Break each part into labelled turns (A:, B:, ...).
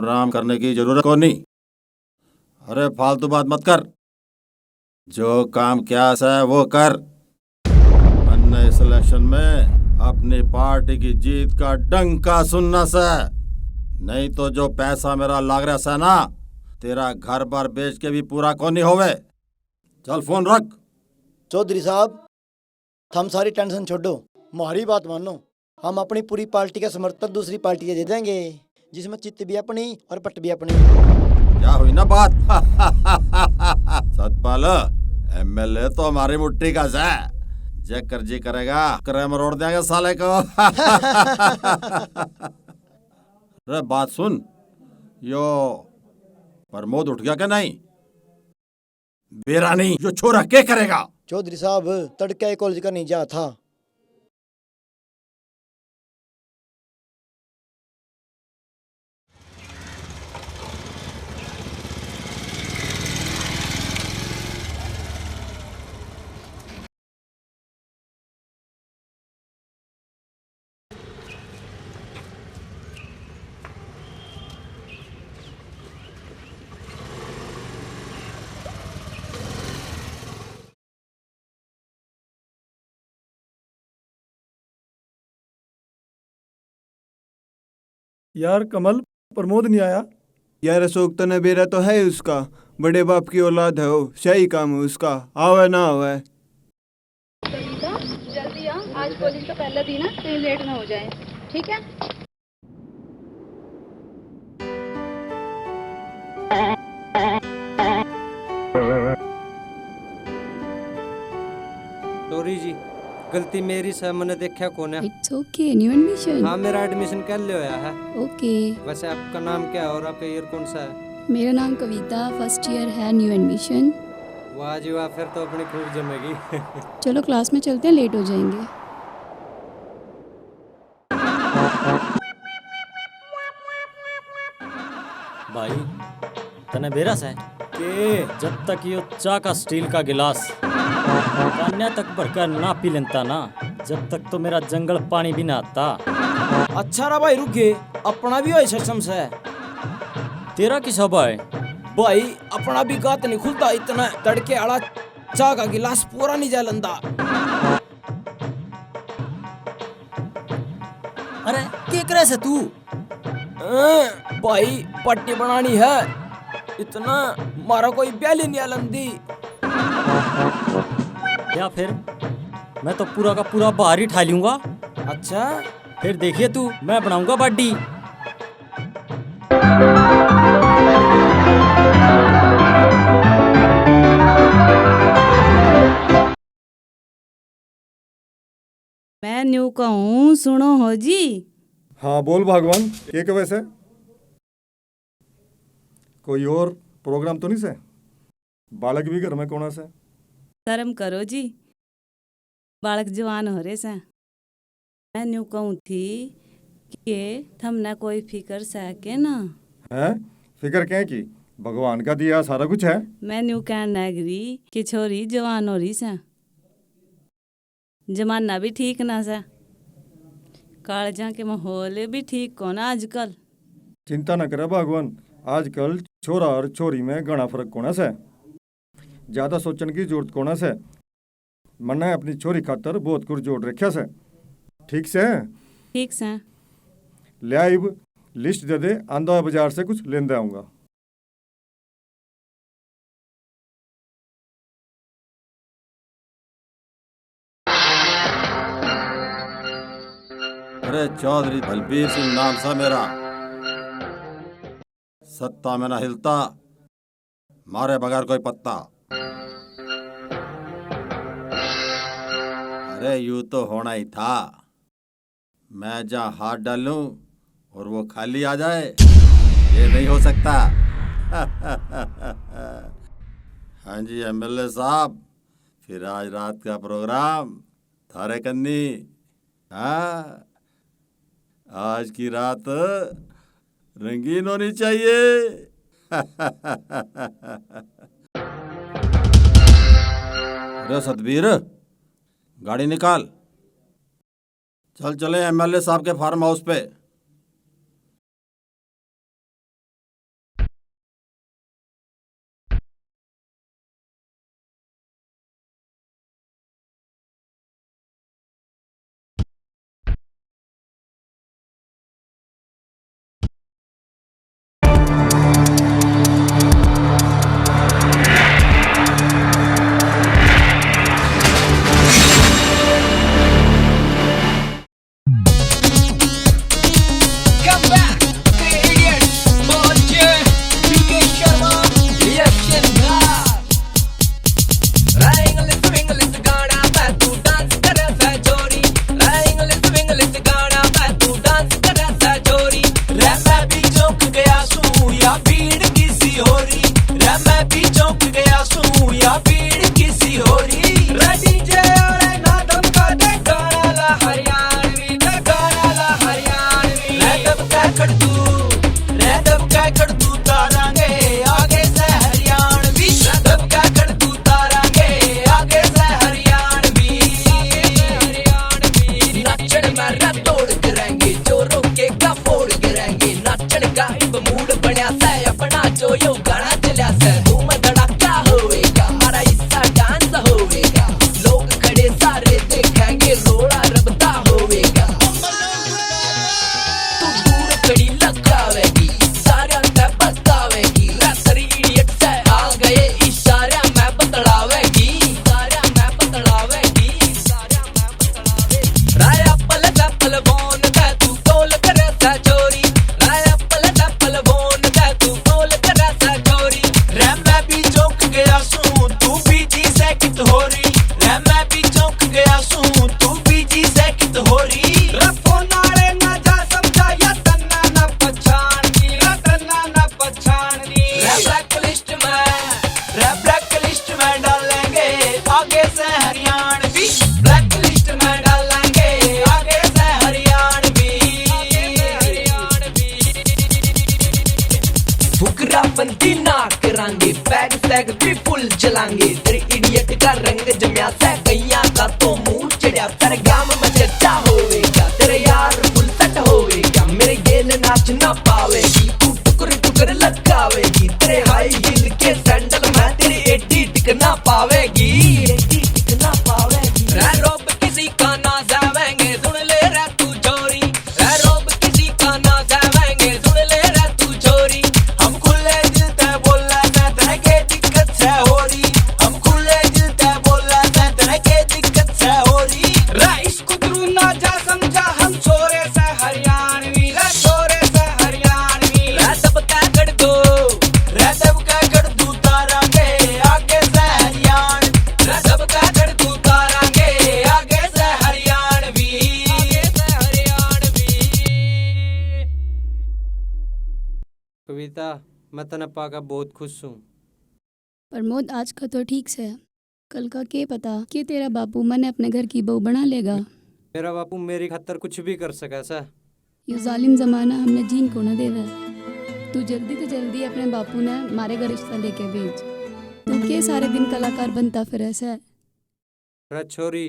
A: राम करने की जरूरत को नहीं। अरे फालतू बात मत कर। जो काम क्या है वो कर। अन्य इस इलेक्शन में अपनी पार्टी की जीत का डंका सुनना से। नहीं तो जो पैसा मेरा लाग रहा है ना, तेरा घर बार बेच के भी पूरा को नहीं होवे। चल फोन रख।
B: चौधरी साहब, हम सारी टेंशन छोड़ो, हमारी बात मानो। हम अपनी पूरी पार्टी का समर्थन दूसरी पार्टी को दे देंगे, जिसमें चित्त भी अपनी और पट भी अपनी।
A: क्या हुई ना बात? सतपाल, एमएलए तो हमारी मुट्ठी का है। जे कर्जी करेगा करे मरोड़ देंगे साले को। अरे बात सुन, यो प्रमोद उठ गया क्या? नहीं बेरा नहीं, जो छोरा क्या करेगा?
B: चौधरी साहब, तड़के कॉलेज का नहीं जा था।
C: यार कमल, प्रमोद नहीं आया।
D: यार अशोक तो नबेरा तो है उसका, बड़े बाप की औलाद है वो, सही काम है उसका, आवे ना आवे।
E: सविता, जल्दी आ, आज कॉलेज का पहला दिन है, कहीं लेट ना हो जाए, ठीक है?
F: सॉरी जी, गलती मेरी से, मैंने देखा कौन है।
G: It's okay, new admission.
F: हाँ, मेरा एडमिशन कर लिया है।
G: ओके।
F: वैसे आपका नाम क्या है और आपका ईयर कौन सा है?
G: मेरा नाम कविता, फर्स्ट ईयर है, न्यू एडमिशन।
F: वाह जी वाह, फिर तो अपनी खूब जमेगी।
G: चलो क्लास में चलते हैं, लेट हो जाएंगे।
H: भाई तने बेरस है कि जब तक यो चा का स्टील का गिलास पानिया तक भरकर ना पी लेता ना, जब तक तो मेरा जंगल पानी भी ना आता।
I: अच्छा रहा भाई, रुक गए, अपना भी हो सक्षम से।
H: तेरा किस हवा है
I: भाई, अपना भी गात नहीं खुलता, इतना तड़के आड़ा चा का गिलास पूरा नहीं जलंदा।
H: अरे क्या करे से तू?
I: भाई पट्टी बनानी है, इतना मारा कोई ब्याली नहीं आलंदी।
H: या फिर मैं तो पूरा का पूरा बाहर ही ठा लूंगा।
I: अच्छा,
H: फिर देखिए तू, मैं बनाऊंगा बाडी।
J: मैं न्यू कहूँ, सुनो हो जी।
C: हाँ बोल भगवान, के वैसे कोई और प्रोग्राम तो नहीं से? बालक भी घर में कौन से?
J: शर्म करो जी, बालक जवान हो रहे से। मैं न्यू कहूँ थी कि थमने कोई फिकर सके ना
C: है? फिक्र क्या की? भगवान का दिया सारा कुछ है।
J: मैं न्यू कहना नगरी कि छोरी जवान हो रही से, जमाना भी ठीक ना से, कालजा के माहौल भी ठीक को ना आजकल।
C: चिंता न करे भगवान, आजकल छोरा और छोरी में घना फर्क कोना से। ज्यादा सोचने की जरूरत कोना से। मैंने अपनी छोरी खातर बहुत कुछ जोड़ रखा से। ठीक से?
J: ठीक से।
C: ले आइब लिस्ट दे दे, आंदा बाजार से कुछ लेंदे आऊंगा।
A: अरे चौधरी बलबीर सिंह नाम सा मेरा। सत्ता में ना हिलता, मारे बगैर कोई पत्ता। अरे यूं तो होना ही था, मैं जहाँ हाथ डालूं और वो खाली आ जाए, ये नहीं हो सकता। हाँ जी एमएलए साहब, फिर आज रात का प्रोग्राम थारे कन्नी। हाँ, आज की रात रंगीन होनी चाहिए। अरे सतबीर, गाड़ी निकाल, चल चले एमएलए साहब के फार्म हाउस पे।
I: या भीड़ किसी होरी रे मैं भी चौंक गया सूं या भीड़ किसी होरी रे डीजे वाले ना धमका दे गाना ला हरियाणवी रे गाना ला हरियाणवी रे दबका कर तू तारांगे आगे से हरियाणवी रे दबका कर तू तारांगे आगे से हरियाणवी नाचन मारा तोड़ गिरेंगे जोरों के का फोड़ गिरेंगे नाचन का इब मूड बनया से अपना जो यो गाना चला से धूम धड़ाका होएगा हमारा हिस्सा डांस होएगा लोग खड़े सारे देखेंगे रोड़ा रबता होएगा तू दूर खड़ी लगावेगी सारा मैं बतावेगी रात्रि इडियट से आ गए इशारा मैं बतलावेगी सारा मैं बतलावेगी सारा मैं बतलावेगी राया पल बोन का तू कॉल करे सा चोरी राया पल बोन का तू कॉल करे सा चोरी रे मैं भी चौंक गया सूं तू भी जी से कित हो रही रे मैं भी चौंक गया सूं तू भी जी से कित हो रही रफो नाले ना जा समझा या तन्ना ना पहचान दी रे तन्ना ना पहचान दी रे ब्लैक लिस्ट में डालेंगे आगे से हरियाणवी ब्लैक लिस्ट में डालेंगे आगे से हरियाणवी फुकरा बंदी ना करांगे बैग सैग भी फुल चलांगे तेरे इडियट का रंग जम्या से गैया का तो मुंह चढ़ा तेरे गांव में चर्चा होवेगा तेरे यार फुल सेट होवेगा मेरे गेल नाच ना पावेगी तू टुकर टुकर लगावेगी तेरे हाई हील के सैंडल में तेरी एडी टिक ना पावेगी एडी टिक ना पावेगी रे रोब किसी का ना जावेंगे सुन ले रे तू चोरी रे रोब किसी का ना जावेंगे सुन ले रे तू चोरी हम खुले दिल ते बोला से तेरे के दिक्कत से हो रही हम खुले दिल ते बोला से तेरे के दिक्कत से हो रही रे इसको तू ना जा समझा हम छोरे से हरियाणवी रे छोरे से हरियाणवी रे सबका कर दो रे सबका कर दू तारा के आगे से हरियाण रे सबका कर दू तारा के आगे से हरियाणवी आगे से हरियाणवी
F: कविता मैं तने पाका बहुत खुश हूँ।
G: प्रमोद आज का तो ठीक से है, कल का के पता कि तेरा बापू मने अपने घर की बहू बना लेगा।
F: मेरा बापू मेरी खातर कुछ भी कर सका सा।
G: ये जालिम जमाना हमने जीन को न देवे। तू जल्दी तो जल्दी अपने बापू ने मारे घर रिश्ता लेके भेज। तू के सारे दिन कलाकार बनता फिर ऐसा।
F: रे छोरी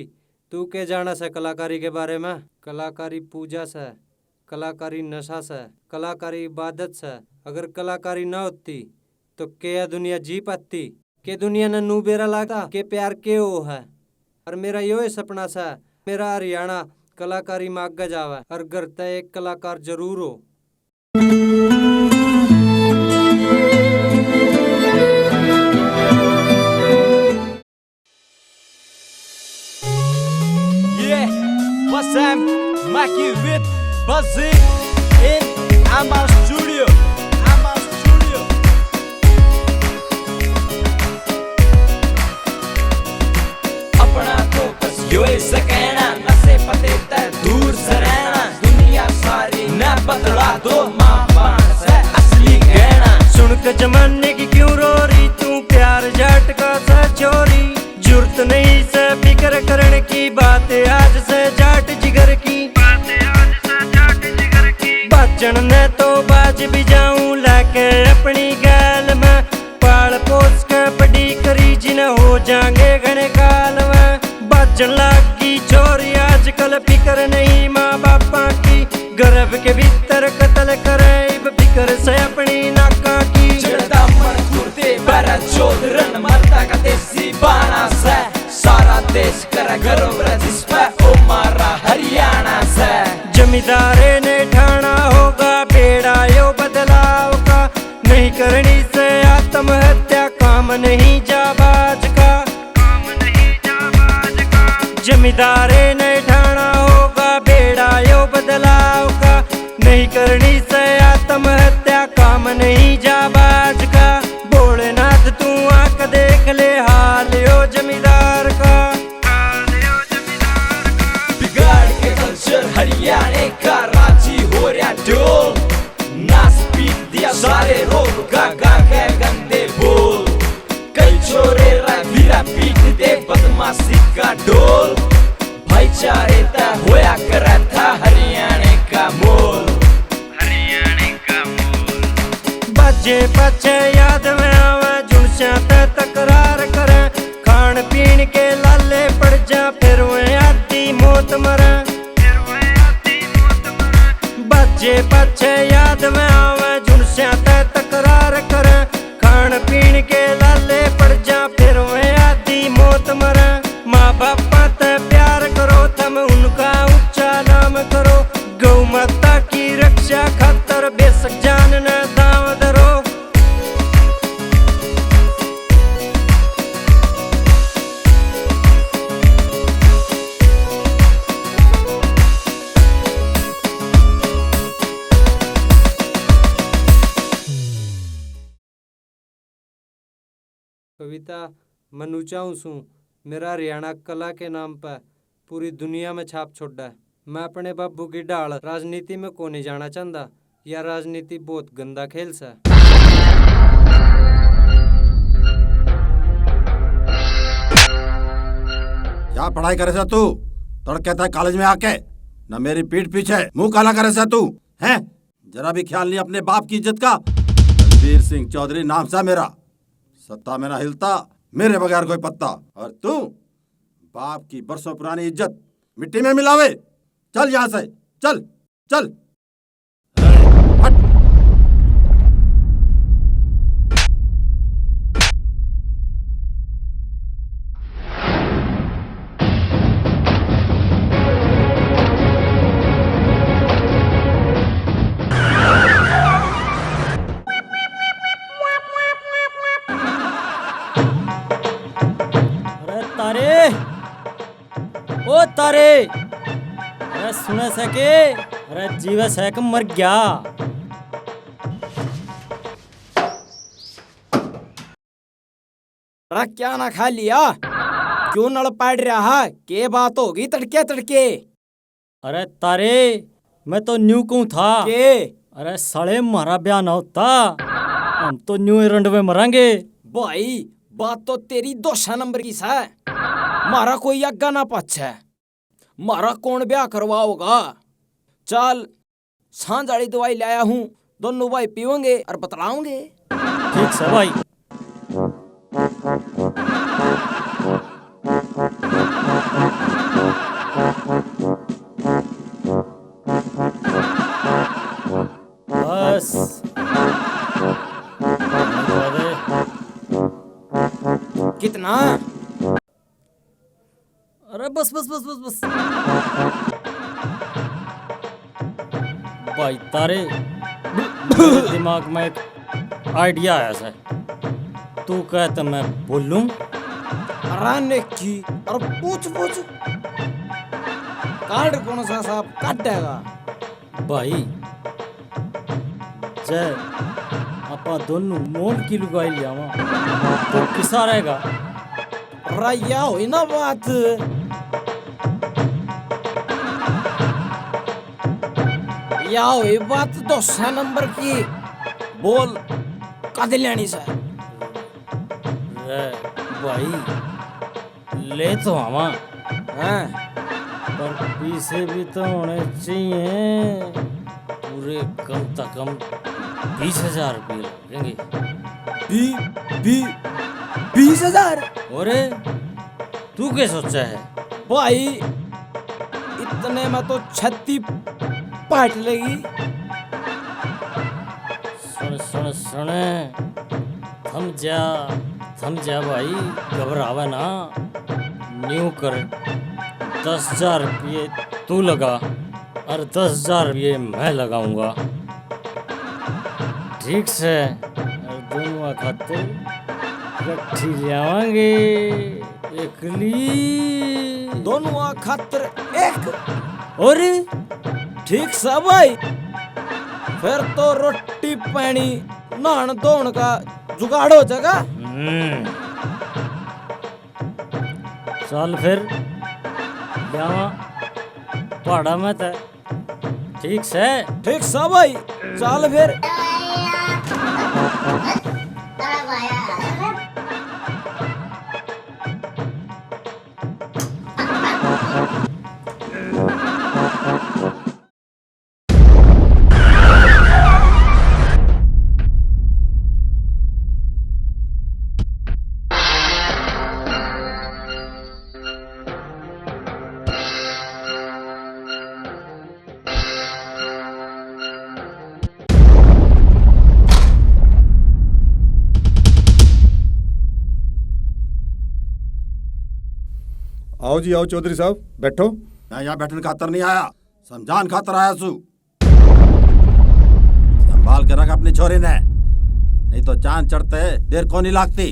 F: तू के जाना से कलाकारी के बारे में। कलाकारी पूजा से, कलाकारी नशा से, कलाकारी इबादत से। अगर कलाकारी न होती तो क्या दुनिया जी पाती के दुनिया ने नू बेरा लागता के प्यार के ओ है। और मेरा यो सपना सा मेरा हरियाणा कलाकारी में आगे जावे और घर तय एक कलाकार जरूर हो।
I: What's up? Mackie with Buzzy in Amar Studio. Amar Studio. अपना तो बस यो ऐसा कहना नशे पते तक दूर से रहना दुनिया सारी न बदला दो माँ बाप से असली कहना।
H: सुन के जमाने की क्यों रो रही तू प्यार जाट का सा चोरी। जरूरत नहीं से फिक्र करने की बात आज से जाट जिगर की। बाजन ने तो बाज भी जाऊं लाके अपनी गाल में। पाल पोस के बड़ी करी जिन्हें हो जाएंगे घने काल में। बाजन लागी चोरी आजकल फिक्र नहीं माँ बापा की। गर्भ के भीतर कत्ल करे इब फिक्र से अपनी नाका की।
I: चढ़ता मन खुरते बरा चोदरन मरता का देसी बाना से सारा देश कर गर्व जिस पे ओ मारा हरियाणा से।
H: जमींदारे ने ठाना होगा बेड़ा यो बदलाव का। नहीं करनी से आत्महत्या काम नहीं जाबाज का। जमींदारे ने ठाना होगा बेड़ा यो बदलाव का। नहीं करनी से आत्महत्या काम नहीं जाबाज का। भोलेनाथ तू आंख देख ले हाल यो जमींदार का।
I: बिगाड़ के कल्चर हरियाणा का राजी हो रहा ढोल नाच पीट दिया सारे रोग
F: बच्चे पछे याद में आवे जुनसा ते तकरार करे खान पीन के लाले पड़ जा फिर वे आती मौत मरे बच्चे पछे याद में आवे जुनसा ते तकरार करे खान पीन के लाले पड़ जा फिर वे आती मौत मरे माँ बापा ते प्यार करो थम उनका ऊंचा नाम करो गौ माता की रक्षा खातर बेशक जान न दाव दरो कविता मनु चाहूँ सू मेरा हरियाणा कला के नाम पर पूरी दुनिया में छाप छोड़ा है। मैं अपने बाबू की ढाल राजनीति में को नहीं जाना चाहता या राजनीति बहुत गंदा खेल सा।
A: क्या पढ़ाई करे सा तू तड़के कॉलेज में आके न मेरी पीठ पीछे मुंह काला करे सा तू हैं जरा भी ख्याल नहीं अपने बाप की इज्जत का। बलबीर सिंह चौधरी नाम सा मेरा सत्ता में ना हिलता मेरे बगैर कोई पत्ता और तू बाप की बरसों पुरानी इज्जत मिट्टी में मिलावे। चल यहाँ से चल चल हट।
H: ओ तारे अरे सुने सके अरे जीवे सैक मर गया।
K: अरे क्या ना खा लिया क्यों नल पड़ रहा है के बात होगी तड़के तड़के।
H: अरे तारे मैं तो न्यू कहूँ था
K: के
H: अरे साले मारा ब्याह ना होता हम तो न्यू रंड में मरांगे।
K: भाई बात तो तेरी 200 नंबर की है मारा कोई आगा ना पाछे मारा कौन ब्याह करवाओगा। चल सांझ वाली दवाई लाया हूँ दोनों भाई पीवेंगे और बतलाओगे।
H: ठीक है भाई। बस
K: कितना
H: अरे बस बस बस बस बस भाई तारे दिमाग में एक आइडिया आया है तू कहते मैं बोलूं।
K: अरे की और पूछ कार्ड कौन सा साहब काटेगा
H: भाई जय आपा दोनों मोल की लुगाई लियावा तो किसा रहेगा।
K: रैया हुई ना बात या हुई बात 200 नंबर की बोल कद लेनी से
H: भाई ले तो आवा पर पीछे भी तो होने चाहिए पूरे कम से कम 20,000 रुपये लगेंगे।
K: 20,000
H: अरे तू क्या सोचा है
K: भाई इतने में तो 36 पाट लेगी।
H: सुन थम जा भाई घबरावे ना न्यू कर 10,000 रुपये तू लगा और 10,000 रुपये मैं लगाऊंगा ठीक से और दोनों खाते इकट्ठी जावांगे एकली
K: दोनों खातर एक
H: और
K: ठीक सा भाई फिर तो रोटी पानी नहान धोन का जुगाड़ हो जाएगा।
H: चल फिर जावा पहाड़ा में था ठीक से
K: भाई चल फिर।
C: आओ जी आओ चौधरी साहब बैठो।
A: मैं यहाँ बैठने खातर नहीं आया, समझान खातर आया सू। संभाल के रख अपनी छोरी ने, नहीं तो चांद चढ़ते देर को नहीं लागती।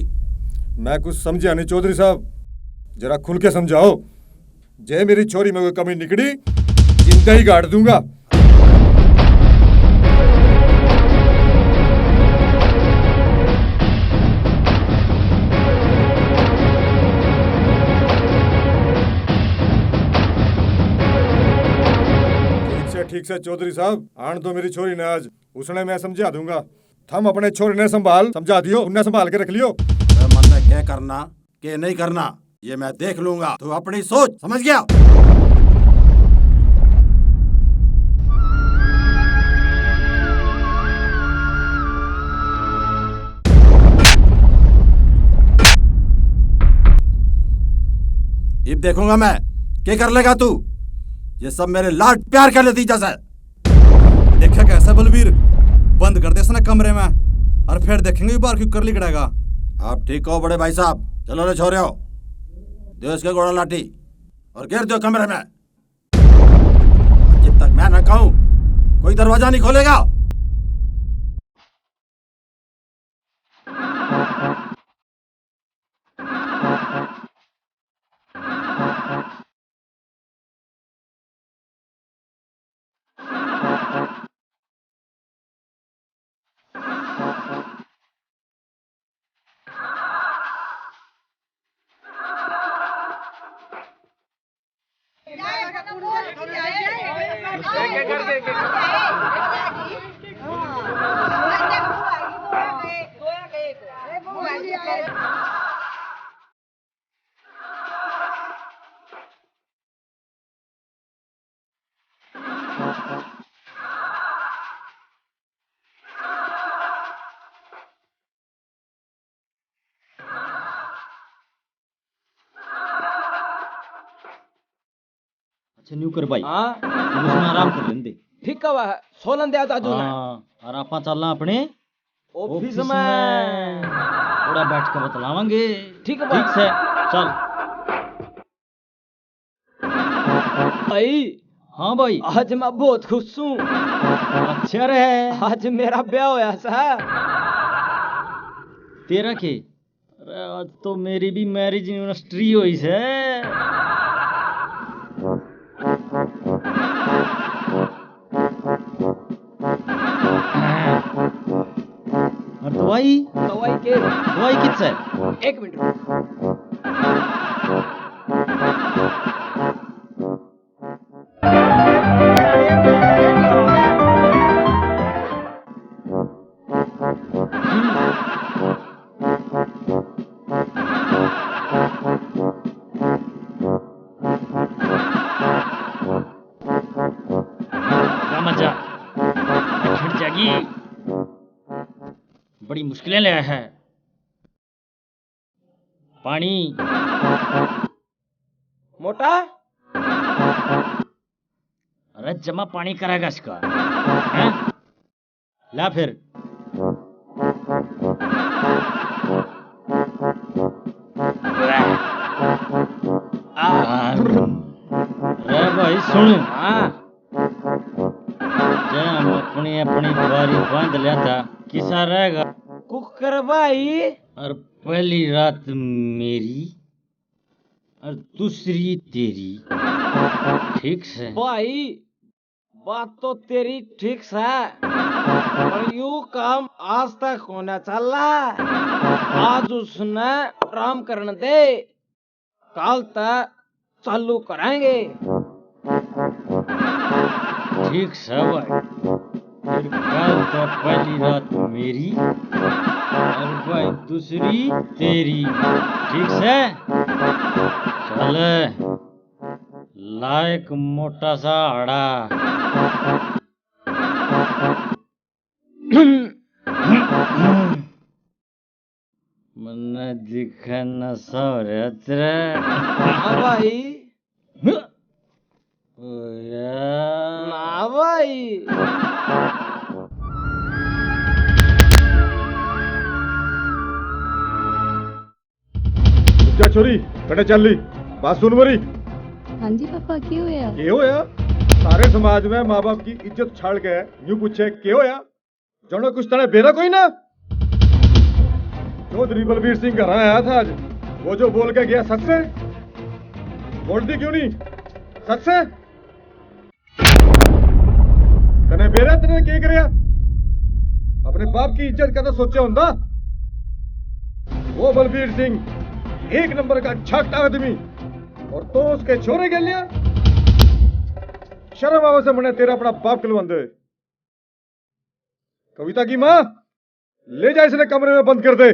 C: मैं कुछ समझा नहीं चौधरी साहब, जरा खुल के समझाओ। जे मेरी छोरी में कोई कमी निकली जिंदा ही गाड़ दूंगा। ठीक से चौधरी साहब, आन तो मेरी छोरी ने आज, उसने मैं समझा दूंगा। थम अपने छोरी ने संभाल समझा दियो, उन्हें संभाल के रख लियो।
A: मन में क्या करना क्या नहीं करना ये मैं देख लूंगा, तू अपनी सोच, समझ गया? अब देखूंगा मैं क्या कर लेगा तू। ये सब मेरे लाड प्यार का नतीजा है।
L: देखा कैसा बलबीर, बंद कर दे इसने कमरे में और फिर देखेंगे बार क्यों कर लिकड़ेगा।
A: आप ठीक हो बड़े भाई साहब, चलो रे छोरे हो, दो इसके घोड़ा लाठी और गिर दो कमरे में। जब तक मैं न कहूं कोई दरवाजा नहीं खोलेगा।
H: अच्छा न्यू कर भाई,
K: हाँ
H: उसमें आराम कर लेंदे।
K: ठीक है सोलन दे दाजू ने।
H: और आप चलना अपने
K: ऑफिस में
H: थोड़ा बैठ कर बतलावांगे।
K: ठीक है
H: ठीक से चल।
K: भाई
H: हाँ भाई,
K: आज मैं बहुत खुश हूँ।
H: अच्छा रहे,
K: आज मेरा ब्याह होया सा।
H: तेरा के? अरे आज तो मेरी भी मैरिज एनिवर्सरी हुई से। और दवाई दवाई किस है?
K: एक मिनट
H: बड़ी मुश्किलें ले है। पानी
K: मोटा,
H: अरे जमा पानी करेगा इसका हैं? ला फिर। अरे भाई सुन, हम अपनी अपनी बारी बांध लिया था, किसा रहेगा?
K: कुकर भाई।
H: और पहली रात मेरी और दूसरी तेरी, ठीक से
K: भाई? बात तो तेरी ठीक है, पर यूं काम आज तक होना चला। आज उसने आराम करने दे, कल तक चालू कराएंगे।
H: ठीक है भाई, फिर कल तक पहली रात मेरी और भाई दूसरी तेरी, ठीक है? चल लायक मोटा सा हड़ा। मन्ने दिखा न सौरे तेरे।
K: हाँ भाई।
H: यार
K: ना भाई।
C: क्या छोरी बेटा चल ली। बात सुन मरी
G: हाँ जी पापा क्यों होया
C: के होया सारे समाज में माँ बाप की इज्जत छाड़ के यूं पूछे के होया जनो कुछ तने बेरा कोई ना चौधरी बलबीर सिंह घर आया था आज वो जो बोल के गया सच से बोलती क्यों नहीं सच से तने बेरा तने के करया अपने बाप की इज्जत का तो सोचे होंदा वो बलबीर सिंह एक नंबर का छाकटा आदमी और तो उसके छोरे के लिया शर्म आवे से मने तेरा अपना बाप कलवंदे कविता की मां ले जा इसने कमरे में बंद कर दे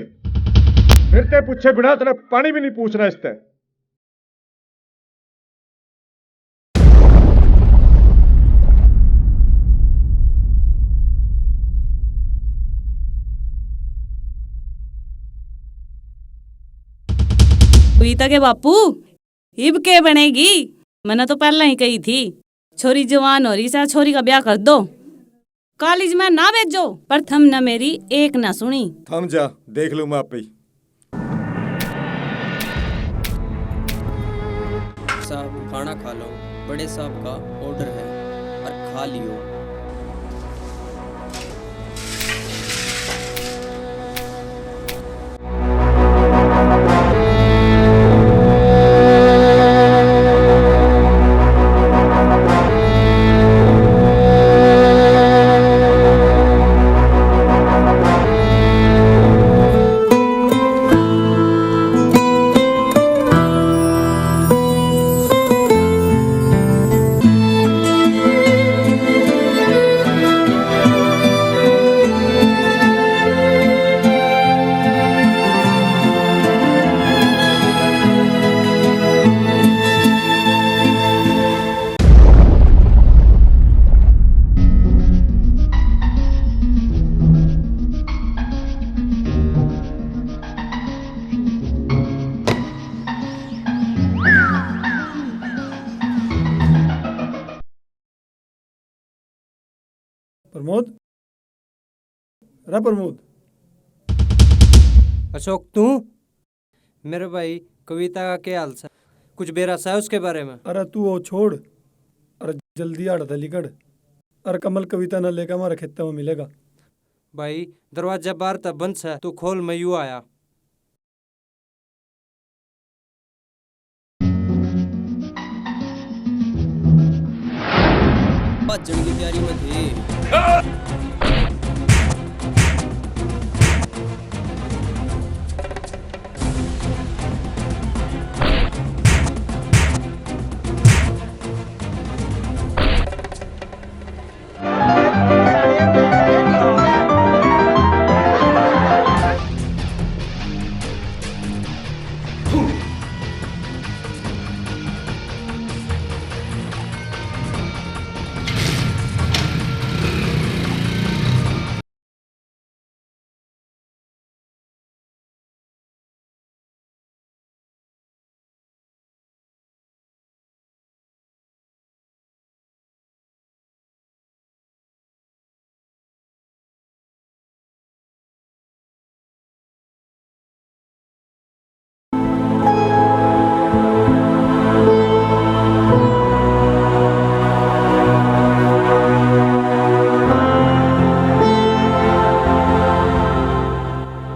C: फिर ते पूछे बिना तेने पानी भी नहीं पूछना इससे
J: कविता के बापू इब के बनेगी मैंने तो पहले ही कही थी छोरी जवान हो रही सा छोरी का ब्याह कर दो कॉलेज में ना भेजो पर थम न मेरी एक ना सुनी
C: थम जा देख लू मैं आप ही
M: साहब खाना खा लो बड़े साहब का ऑर्डर है और खा लियो
C: प्रमोद रा प्रमोद
F: अशोक तू मेरे भाई कविता का क्या हाल सा कुछ बेरा सा है उसके बारे में
C: अरे तू वो छोड़ अरे जल्दी आड़ लिकड़ अरे कमल कविता न लेकर हमारे खेत में मिलेगा
F: भाई दरवाजा बाहर तक बंद सा तू खोल मैं यूं आया
M: भजन की तैयारी में थे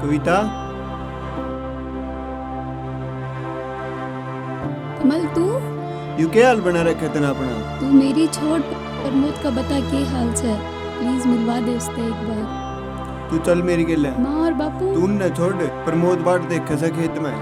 D: कविता
G: कमल तू
D: यू क्या हाल बना रखे तना अपना
G: तू मेरी छोड़ प्रमोद का बता के हाल से प्लीज मिलवा दे उससे एक बार
D: तू चल मेरी के लिए
G: माँ और बापू
D: तू न छोड़ प्रमोद बाट देखे से खेत में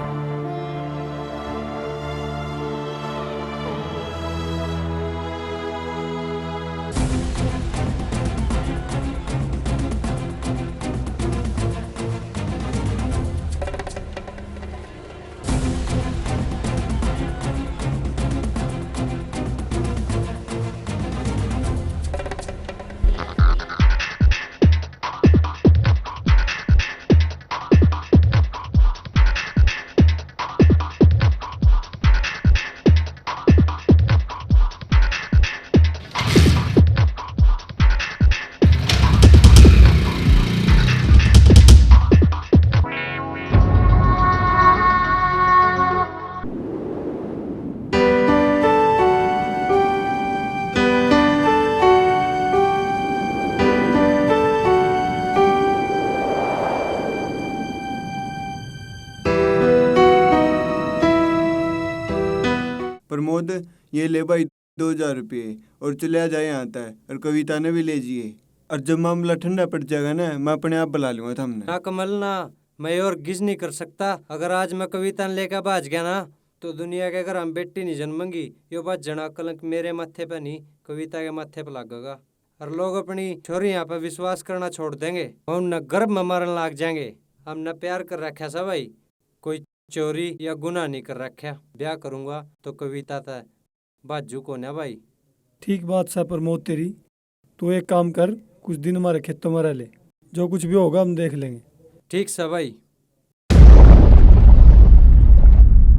D: प्रमोद, ये ले भाई 2000 रुपये और चले जाए आता है, और कविता ने भी ले जिए। और जब मामला ठंडा पड़ जाएगा ना, मैं अपने आप बुला लूंगा हमने।
F: ना कमल ना, मैं और गिज नहीं कर सकता। अगर आज मैं कविता लेकर भाज गया ना, तो दुनिया के अगर हम बेटी नहीं जन्मेंगी, यो बात जना कलंक मेरे माथे पे नहीं, कविता के माथे पे लगेगा। और लोग अपनी छोरी यहाँ पे विश्वास करना छोड़ देंगे, हम न गर्भ में मरन लाग जाएंगे। हमने प्यार कर रखा सा भाई, कोई चोरी या गुनाह नहीं कर रखा। ब्याह करूंगा तो कविता था, बाजू को ना भाई।
C: ठीक बात सा प्रमोद तेरी। तू एक काम कर, कुछ दिन हमारे खेतों में रह ले, जो कुछ भी होगा हम देख लेंगे।
F: ठीक सा भाई।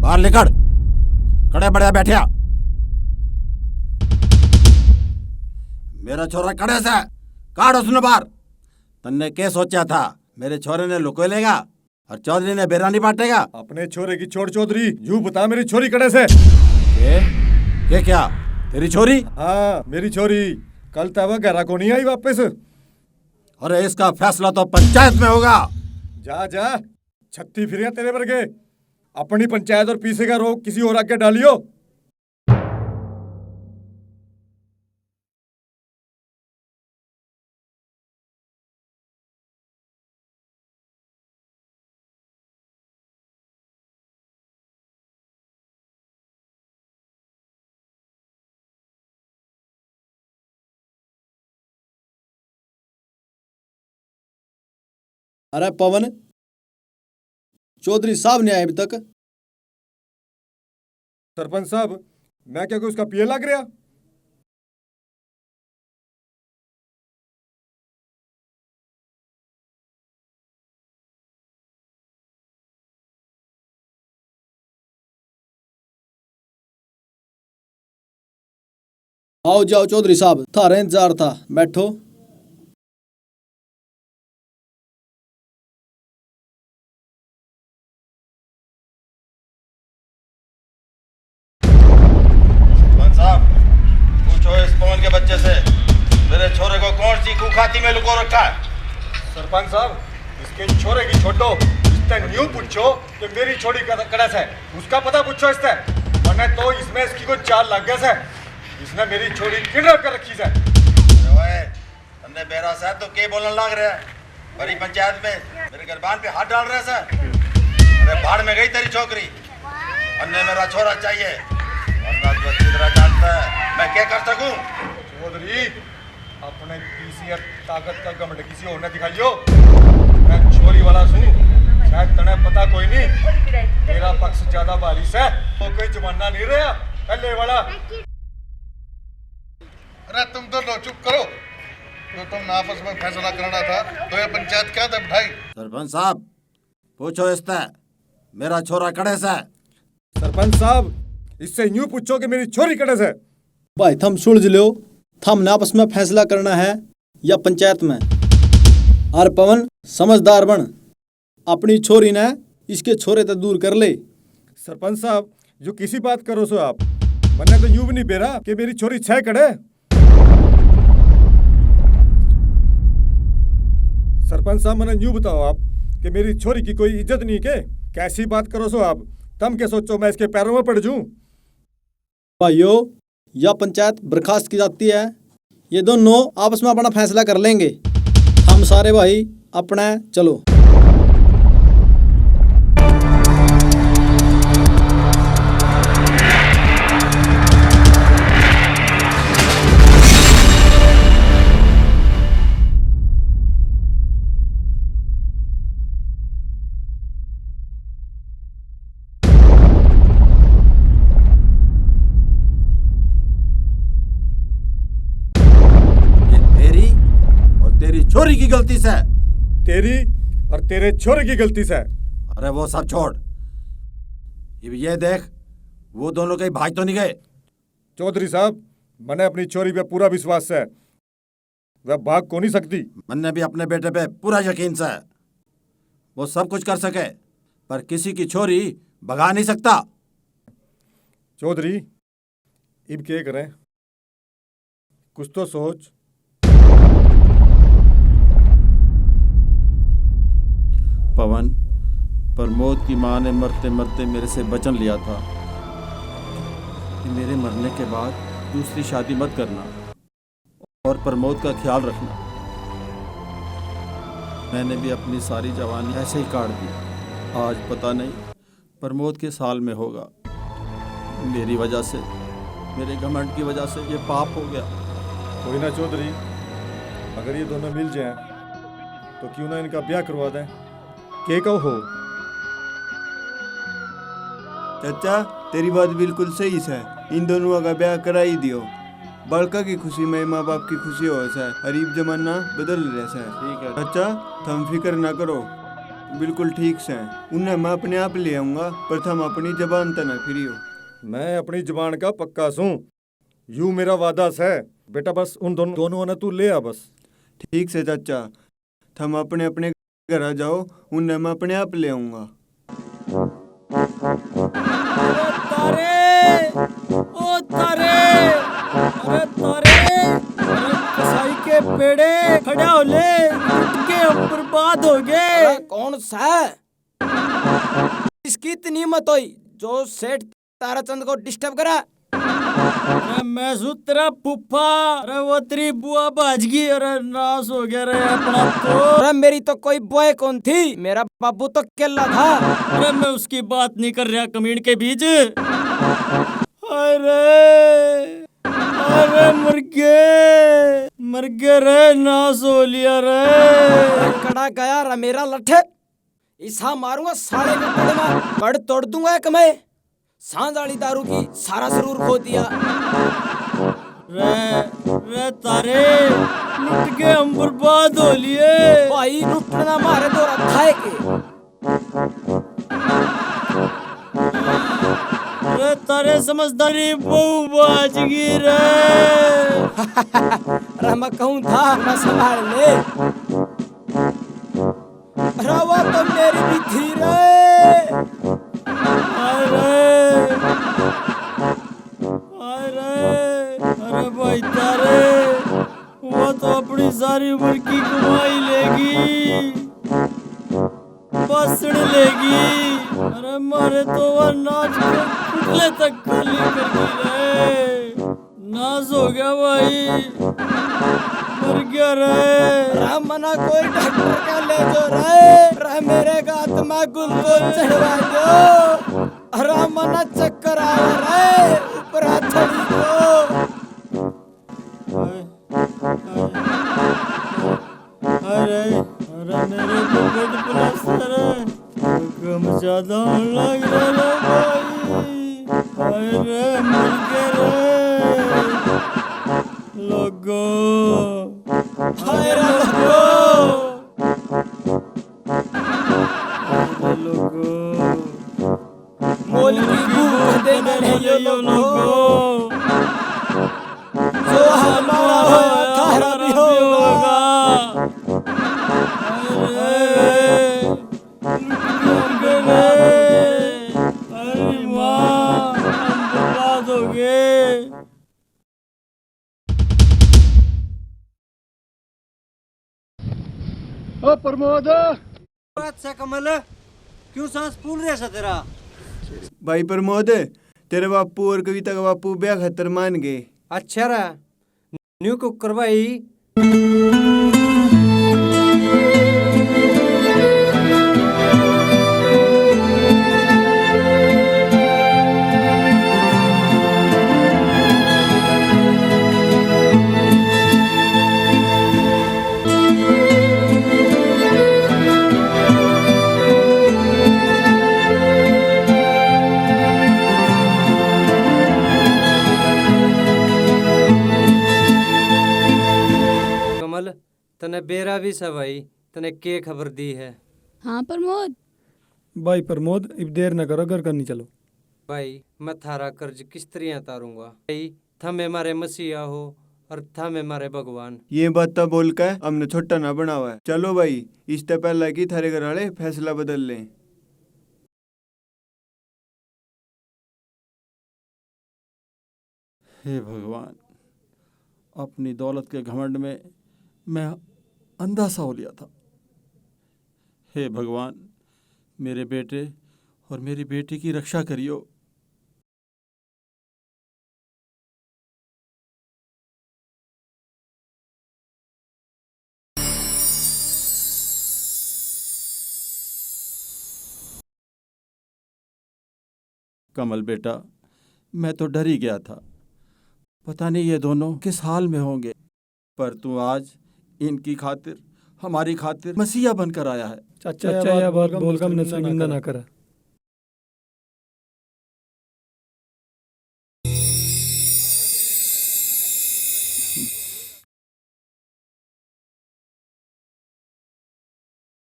A: बाहर निकल, कड़े बढ़िया बैठिया। मेरा छोरा कड़े से काट उसने बाहर। तन्ने क्या सोचा था, मेरे छोरे ने लुको लेगा और चौधरी ने बेरा नहीं बांटेगा?
C: अपने छोरे की छोड़ चौधरी, यू बता मेरी छोरी कड़े से।
A: ये क्या तेरी छोरी?
C: हाँ मेरी छोरी, कल तब घरा को नहीं आई वापस।
A: अरे इसका फैसला तो पंचायत में होगा।
C: जा जा, छत्ती फिर तेरे वर्गे। अपनी पंचायत और पीछे का रोग किसी और आगे डालियो।
N: अरे पवन, चौधरी साहब ने आए अभी तक?
C: सरपंच साहब, मैं क्या कोई उसका पिए लग रहा?
N: आओ जाओ चौधरी साहब, थारा इंतजार था, बैठो।
A: पवन के बच्चे से मेरे छोरे को कौन सी कुखाती में लुको रखा है?
C: सरपंच साहब, इसके छोरे की छोटो, इससे न्यू पूछो कि मेरी छोरी कड़स है, उसका पता पूछो इससे। वरना तो इसमें इसकी कोई चाल लग गया से, इसने मेरी छोरी किडनैप कर रखी से।
A: तन्ने बेरा से तो के बोलने लग रहा है, बड़ी पंचायत में मेरे गरबान पे हाथ डाल रहे से। अरे भाड़ में गई तेरी छोकरी, अन्ने मेरा छोरा चाहिए। जानता है मैं क्या कर सकूं?
C: चौधरी, अपने किसी ताकत का घमंड किसी और ने दिखाइयो। मैं छोरी वाला सुन, शायद तने पता कोई नहीं, मेरा पक्ष ज्यादा बारिश है, तो कोई जमाना नहीं रहा पहले वाला।
L: अरे तुम दोनों चुप करो, तो तुम आपस में फैसला करना था तो ये पंचायत क्या दब ढाई?
A: सरपंच साहब, पूछो इससे मेरा छोरा कड़े से।
C: सरपंच साहब, इससे यूं पूछो कि मेरी छोरी कड़े से।
N: भाई थम सुलझ लो, थम ने आपस में फैसला करना है या पंचायत में? और पवन समझदार बन, अपनी छोरी ने इसके छोरे तक दूर कर ले।
C: सरपंच साहब, जो किसी बात करो सो आप, मैंने तो यूं भी नहीं बेरा कि मेरी छोरी 6 कड़े। सरपंच साहब, मैंने यूं बताओ आप कि मेरी छोरी की कोई इज्जत नहीं के? कैसी बात करो सो आप? तुम क्या सोचो मैं इसके पैरों में पड़ जाऊं?
N: भाइयों, या पंचायत बर्खास्त की जाती है, ये दोनों आपस में अपना फैसला कर लेंगे। हम सारे भाई अपना चलो।
A: छोरी की गलती से।
C: तेरी और तेरे छोरे की गलती से।
A: अरे वो सब छोड़, ये देख, वो दोनों कहीं भाग तो नहीं गए?
C: चौधरी साहब, मैंने अपनी छोरी पे पूरा विश्वास है, वह भाग को नहीं सकती।
A: मैंने भी अपने बेटे पे पूरा यकीन है, वो सब कुछ कर सके, पर किसी की छोरी भगा नहीं सकता।
C: चौधरी, अब क्या करें, कुछ तो सोच।
A: पवन, प्रमोद की माँ ने मरते मरते मेरे से वचन लिया था कि मेरे मरने के बाद दूसरी शादी मत करना और प्रमोद का ख्याल रखना। मैंने भी अपनी सारी जवानी ऐसे ही काट दी। आज पता नहीं प्रमोद के साल में होगा। मेरी वजह से, मेरे घमंड की वजह से ये पाप हो गया।
C: कोई ना चौधरी, अगर ये दोनों मिल जाएं तो क्यों ना इनका ब्याह करवा दें। के कहो
D: चाचा, तेरी बात बिल्कुल सही है। इन दोनों का ब्याह करा ही दियो। बालका की खुशी में माँ बाप की खुशी हो है। गरीब जमाना बदल रहा है।
A: ठीक है
D: चाचा, तुम फिक्र ना करो, बिल्कुल ठीक से। उन्हें मैं अपने आप ले आऊंगा, पर तुम अपनी जबान तना फिरी हो।
C: मैं अपनी जुबान का पक्का सूं, यूं मेरा वादा है बेटा। बस उन दोनों ने तू ले आ बस।
D: ठीक से चाचा, तुम अपने अपने घर आ जाओ, उन्हें मैं अपने आप ले आऊंगा।
K: अरे कसाई के पेड़े खड़ा हो ले के बर्बाद हो गए। कौन सा इसकी इतनी हिम्मत हुई जो सेठ ताराचंद को डिस्टर्ब करा? अरे मैं तेरा फूफा। अरे वो तेरी बुआ भाज गई। अरे नाश हो गया रे अपना तो। अरे मेरी तो कोई बुआ कौन थी, मेरा बाबू तो केला था। अरे मैं उसकी बात नहीं कर रहा कमीन के बीच। अरे मर गए रे, नाश हो लिया रे। कड़ा गया रे मेरा लठे। इसा मारूंगा साले के पेड़ में, बड़ तोड़ दूंगा एक मैं। सांझ वाली दारू की सारा सरूर खो दिया। रे तारे लुट के हम बर्बाद हो लिए। भाई लुटना मारे तो रखा है के। रे तारे समझदारी बहु बाज गई रे। अरे मैं कहूँ था मैं संभाल ले। अरे वो तो मेरी भी थी रे। अरे भाई तारे, वो तो अपनी सारी उम्र की कमाई लेगी, बसड़ लेगी। अरे मारे तो वह नाच के पुतले तक खाली कर रे। नाश हो गया भाई, मर गया रे। मना कोई डॉक्टर का ले जो रे मेरे का आत्मा गुल को चढ़वा दो। अरे मना चक्कर आ रहा ऊपर हथड़ी को। अरे मेरे को ब्लड प्रेशर कम ज्यादा होने लग रहा भाई। अरे मर गए रे लोगो। जो हमारा होगा भी होगा। अरे माँ हम बर्बाद हो गए।
O: ओ प्रमोद,
K: अच्छा कमल, क्यों सांस फूल रहा है तेरा?
D: भाई प्रमोद, तेरे बापू और कविता का बापू ब्याह खतर मान गए।
F: अच्छा रा न्यू कुकर भाई। तने बेरा भी सब भाई, तने के खबर दी है?
G: हाँ प्रमोद।
O: भाई प्रमोद, अब देर न करो, घर करनी चलो।
F: भाई मैं थारा कर्ज किस तरह उतारूंगा? भाई थमे मारे मसीहा हो और थमे मारे भगवान।
D: ये बात तो बोल के हमने छोटा ना बनावा है। चलो भाई, इससे पहले कि थारे घर वाले फैसला बदल लें।
A: हे भगवान, अपनी दौलत के घमंड में मैं अंधा सा हो लिया था। हे भगवान, मेरे बेटे और मेरी बेटी की रक्षा करियो। कमल बेटा, मैं तो डर ही गया था, पता नहीं ये दोनों किस हाल में होंगे, पर तू आज इनकी खातिर, हमारी खातिर मसीहा बनकर आया है।
O: चाचा यह बात बोलकर हमने शर्मिंदा ना करा।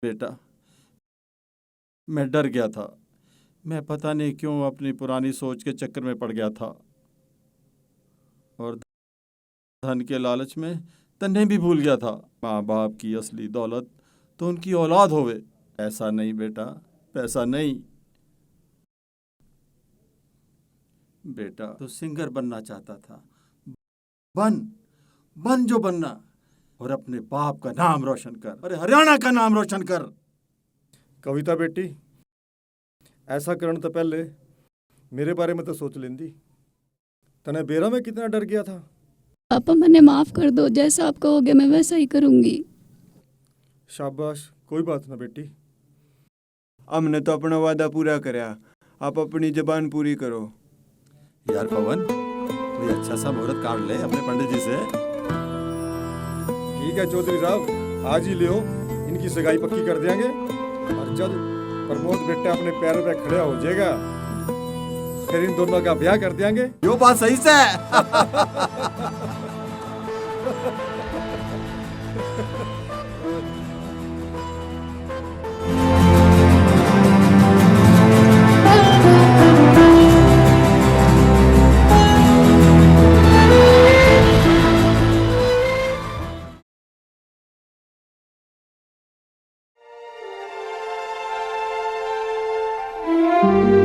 A: बेटा, मैं डर गया था, मैं पता नहीं क्यों अपनी पुरानी सोच के चक्कर में पड़ गया था और धन के लालच में तन्ने भी भूल गया था। माँ बाप की असली दौलत तो उनकी औलाद होवे। ऐसा नहीं बेटा, पैसा नहीं। बेटा तो सिंगर बनना चाहता था, बन जो बनना, और अपने बाप का नाम रोशन कर, अरे हरियाणा का नाम रोशन कर।
C: कविता बेटी, ऐसा करने तो पहले मेरे बारे में तो सोच लेंदी। तने बेरा में कितना डर गया था।
G: पापा मैंने माफ कर दो, जैसा आप कहोगे मैं वैसा ही करूंगी।
C: शाबाश, कोई बात ना बेटी।
D: हमने तो अपना वादा पूरा कराया, आप अपनी जबान पूरी करो।
A: यार पवन, कोई अच्छा सा मुहूर्त काट ले अपने पंडित जी से।
C: ठीक है चौधरी साहब, आज ही ले हो, इनकी सगाई पक्की कर देंगे और जब प्रमोद बेटा अपने पैरों पे खड़ा हो जाएगा फिर इन दोनों का ब्याह कर देंगे।
A: यो बात सही से
E: Thank you.